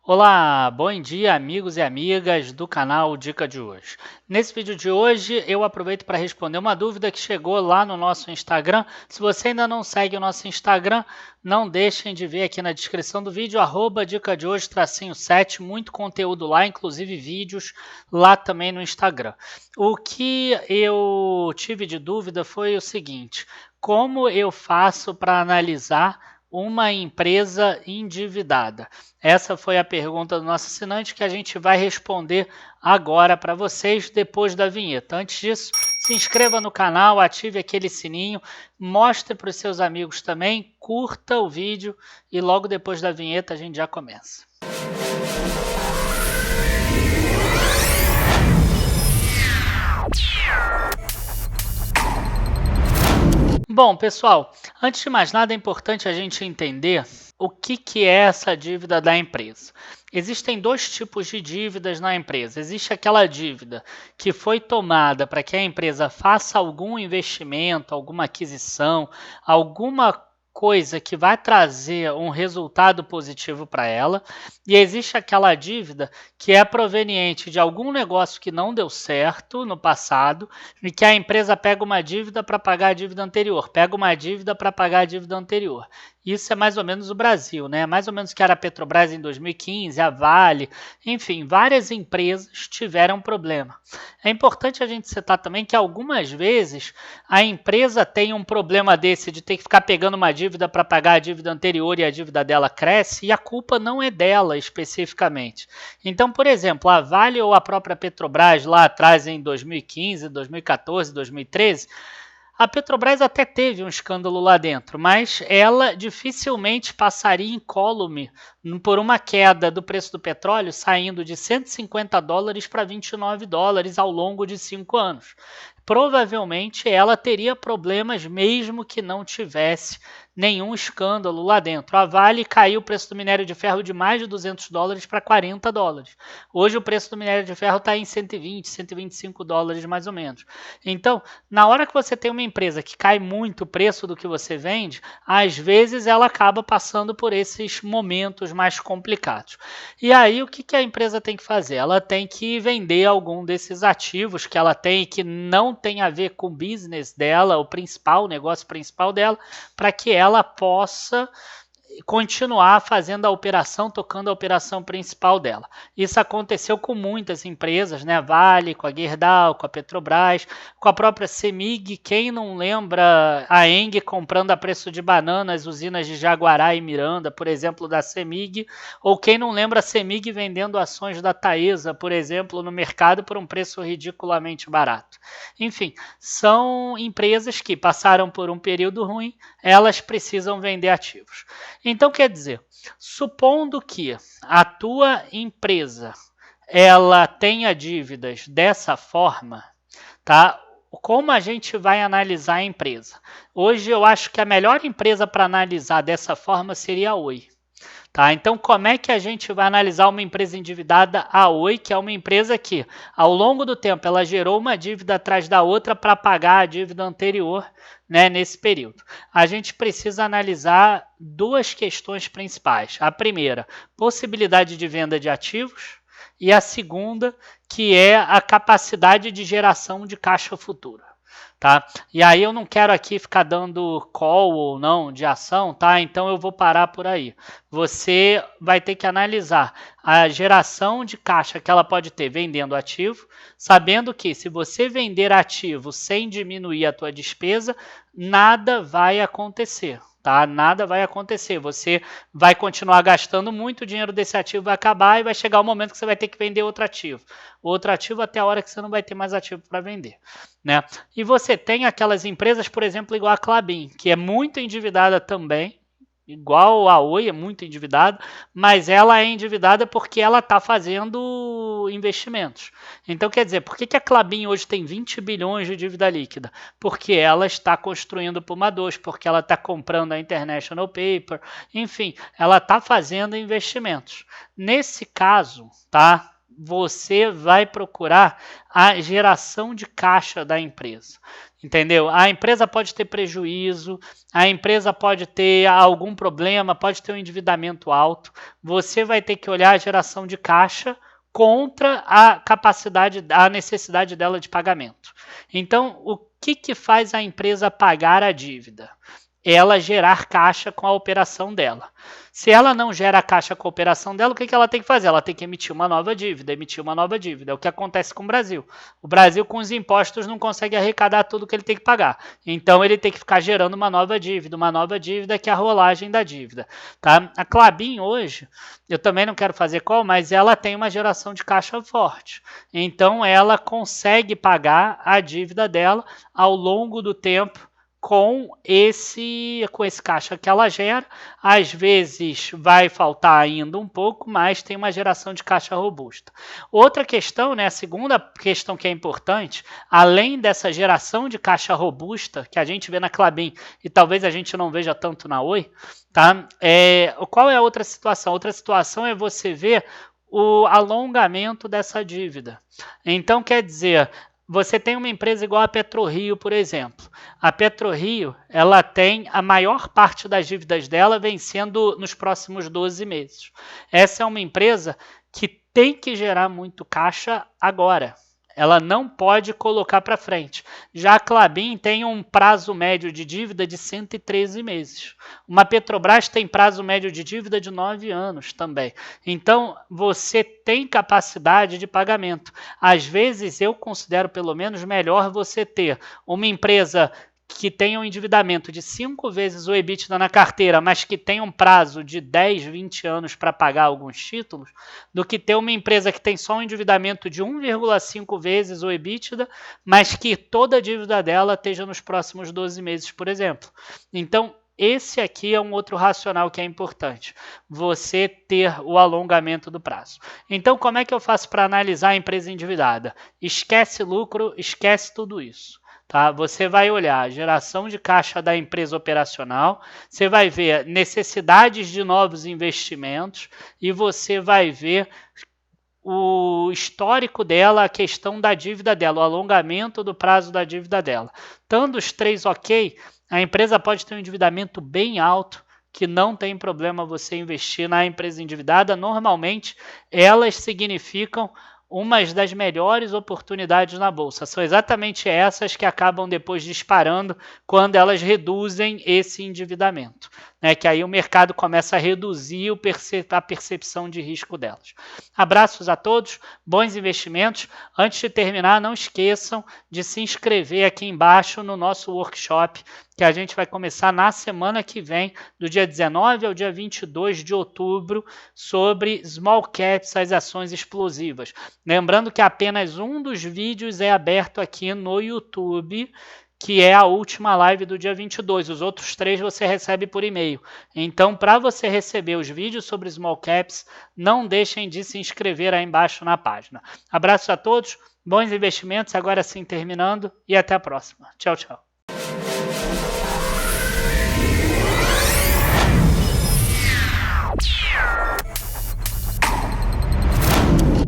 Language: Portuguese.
Olá, bom dia amigos e amigas do canal Dica de hoje. Nesse vídeo de hoje eu aproveito para responder uma dúvida que chegou lá no nosso Instagram. Se você ainda não segue o nosso Instagram, não deixem de ver aqui na descrição do vídeo, @dica de hoje, _7, muito conteúdo lá, inclusive vídeos lá também no Instagram. O que eu tive de dúvida foi o seguinte: como eu faço para analisar uma empresa endividada? Essa foi a pergunta do nosso assinante que a gente vai responder agora para vocês depois da vinheta. Antes disso, se inscreva no canal, ative aquele sininho, mostre para os seus amigos também, curta o vídeo e logo depois da vinheta a gente já começa. Bom, pessoal, antes de mais nada é importante a gente entender o que é essa dívida da empresa. Existem dois tipos de dívidas na empresa. Existe aquela dívida que foi tomada para que a empresa faça algum investimento, alguma aquisição, alguma coisa que vai trazer um resultado positivo para ela, e existe aquela dívida que é proveniente de algum negócio que não deu certo no passado e que a empresa pega uma dívida para pagar a dívida anterior, pega uma dívida para pagar a dívida anterior. Isso é mais ou menos o Brasil, né? Mais ou menos que era a Petrobras em 2015, a Vale, enfim, várias empresas tiveram problema. É importante a gente citar também que algumas vezes a empresa tem um problema desse de ter que ficar pegando uma dívida para pagar a dívida anterior e a dívida dela cresce e a culpa não é dela especificamente. Então, por exemplo, a Vale ou a própria Petrobras lá atrás em 2015, 2014, 2013, a Petrobras até teve um escândalo lá dentro, mas ela dificilmente passaria incólume por uma queda do preço do petróleo saindo de $150 para $29 ao longo de 5 anos. Provavelmente ela teria problemas mesmo que não tivesse nenhum escândalo lá dentro. A Vale caiu o preço do minério de ferro de mais de $200 para $40. Hoje o preço do minério de ferro está em 120, $125 mais ou menos. Então, na hora que você tem uma empresa que cai muito o preço do que você vende, às vezes ela acaba passando por esses momentos mais complicados. E aí o que a empresa tem que fazer? Ela tem que vender algum desses ativos que ela tem que não tem a ver com o business dela, o negócio principal dela, para que ela possa continuar fazendo a operação, tocando a operação principal dela. Isso aconteceu com muitas empresas, né? Vale, com a Gerdau, com a Petrobras, com a própria CEMIG. Quem não lembra a ENGIE comprando a preço de banana as usinas de Jaguará e Miranda, por exemplo, da CEMIG, ou quem não lembra a CEMIG vendendo ações da Taesa, por exemplo, no mercado por um preço ridiculamente barato. Enfim, são empresas que passaram por um período ruim, elas precisam vender ativos. Então, quer dizer, supondo que a tua empresa ela tenha dívidas dessa forma, tá? Como a gente vai analisar a empresa? Hoje eu acho que a melhor empresa para analisar dessa forma seria a Oi. Tá? Então, como é que a gente vai analisar uma empresa endividada? A Oi, que é uma empresa que, ao longo do tempo, ela gerou uma dívida atrás da outra para pagar a dívida anterior, né, nesse período. A gente precisa analisar duas questões principais. A primeira, possibilidade de venda de ativos, e a segunda, que é a capacidade de geração de caixa futura. Tá? E aí eu não quero aqui ficar dando call ou não de ação, tá? Então eu vou parar por aí. Você vai ter que analisar a geração de caixa que ela pode ter vendendo ativo, sabendo que se você vender ativo sem diminuir a tua despesa, nada vai acontecer. Tá? Nada vai acontecer, você vai continuar gastando muito, o dinheiro desse ativo vai acabar e vai chegar o momento que você vai ter que vender outro ativo até a hora que você não vai ter mais ativo para vender, né? E você tem aquelas empresas, por exemplo, igual a Klabin, que é muito endividada também, igual a Oi, é muito endividada, mas ela é endividada porque ela está fazendo investimentos. Então, quer dizer, por que a Klabin hoje tem 20 bilhões de dívida líquida? Porque ela está construindo Puma 2, porque ela está comprando a International Paper, enfim, ela está fazendo investimentos. Nesse caso, tá? você vai procurar a geração de caixa da empresa. Entendeu? A empresa pode ter prejuízo, a empresa pode ter algum problema, pode ter um endividamento alto. Você vai ter que olhar a geração de caixa contra a capacidade, a necessidade dela de pagamento. Então, o que faz a empresa pagar a dívida? Ela gerar caixa com a operação dela. Se ela não gera caixa com a operação dela, o que ela tem que fazer? Ela tem que emitir uma nova dívida, É o que acontece com o Brasil. O Brasil, com os impostos, não consegue arrecadar tudo que ele tem que pagar. Então, ele tem que ficar gerando uma nova dívida, que é a rolagem da dívida. Tá? A Klabin hoje, eu também não quero fazer call, mas ela tem uma geração de caixa forte. Então, ela consegue pagar a dívida dela ao longo do tempo, com esse caixa que ela gera. Às vezes vai faltar ainda um pouco, mas tem uma geração de caixa robusta. Outra questão, né, a segunda questão que é importante, além dessa geração de caixa robusta, que a gente vê na Klabin e talvez a gente não veja tanto na Oi, tá? Qual é a outra situação? Outra situação é você ver o alongamento dessa dívida. Então, quer dizer, você tem uma empresa igual a PetroRio, por exemplo. A PetroRio, ela tem a maior parte das dívidas dela vencendo nos próximos 12 meses. Essa é uma empresa que tem que gerar muito caixa agora. Ela não pode colocar para frente. Já a Klabin tem um prazo médio de dívida de 113 meses. Uma Petrobras tem prazo médio de dívida de 9 anos também. Então, você tem capacidade de pagamento. Às vezes, eu considero pelo menos melhor você ter uma empresa que tenha um endividamento de 5 vezes o EBITDA na carteira, mas que tenha um prazo de 10, 20 anos para pagar alguns títulos, do que ter uma empresa que tem só um endividamento de 1,5 vezes o EBITDA, mas que toda a dívida dela esteja nos próximos 12 meses, por exemplo. Então, esse aqui é um outro racional que é importante, você ter o alongamento do prazo. Então, como é que eu faço para analisar a empresa endividada? Esquece lucro, esquece tudo isso. Tá? Você vai olhar a geração de caixa da empresa operacional, você vai ver necessidades de novos investimentos e você vai ver o histórico dela, a questão da dívida dela, o alongamento do prazo da dívida dela. Estando os três ok, a empresa pode ter um endividamento bem alto, que não tem problema você investir na empresa endividada. Normalmente, elas significam umas das melhores oportunidades na bolsa. São exatamente essas que acabam depois disparando quando elas reduzem esse endividamento, né? Que aí o mercado começa a reduzir a percepção de risco delas. Abraços a todos, bons investimentos. Antes de terminar, não esqueçam de se inscrever aqui embaixo no nosso workshop, que a gente vai começar na semana que vem, do dia 19 ao dia 22 de outubro, sobre Small Caps, as ações explosivas. Lembrando que apenas um dos vídeos é aberto aqui no YouTube, que é a última live do dia 22. Os outros 3 você recebe por e-mail. Então, para você receber os vídeos sobre Small Caps, não deixem de se inscrever aí embaixo na página. Abraço a todos, bons investimentos, agora sim terminando, e até a próxima. Tchau, tchau.